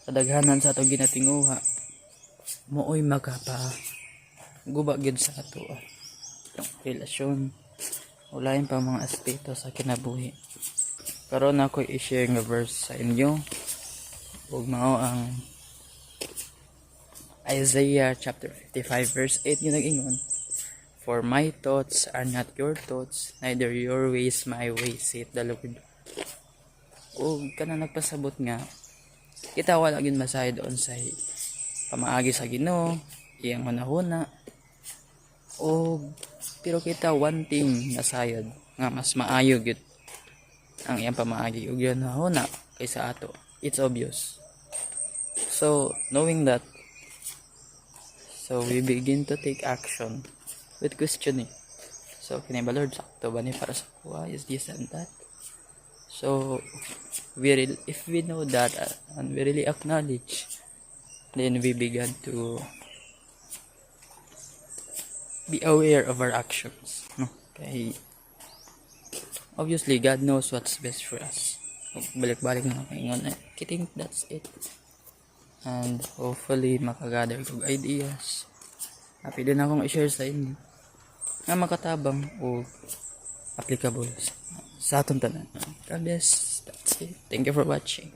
kadaghanan sa ato ginatinguha mooy magapa guba gyud sa ato yung relasyon o lain pa mga aspeto sa kinabuhi. Karon ako i-share nga verse sa inyo ug mao ang Isaiah chapter 55 verse 8 yung nag-ingon, "For my thoughts are not your thoughts, neither your ways my ways, saith the Lord." O kana nagpasabot nga kita wala gyud masahi doon sa pamaagi sa Ginoo, iyang hunahuna, o pero kita one thing nasayod nga mas maayo gyud ang iyang pamaagi ug yun hunahuna kaysa ato. It's obvious. So knowing that, so we begin to take action with questioning. So kini ba Lord, sakto ba ni para sa kuha, is this and that? So if we know that and we really acknowledge, then we began to be aware of our actions. No? Okay. Obviously, God knows what's best for us. Balik-balik na kaingon. I think that's it. And hopefully, makagather kong ideas. Happy din akong i-share sa inyo na makatabang o applicable sa atong tanan. God bless. That's it. Thank you for watching.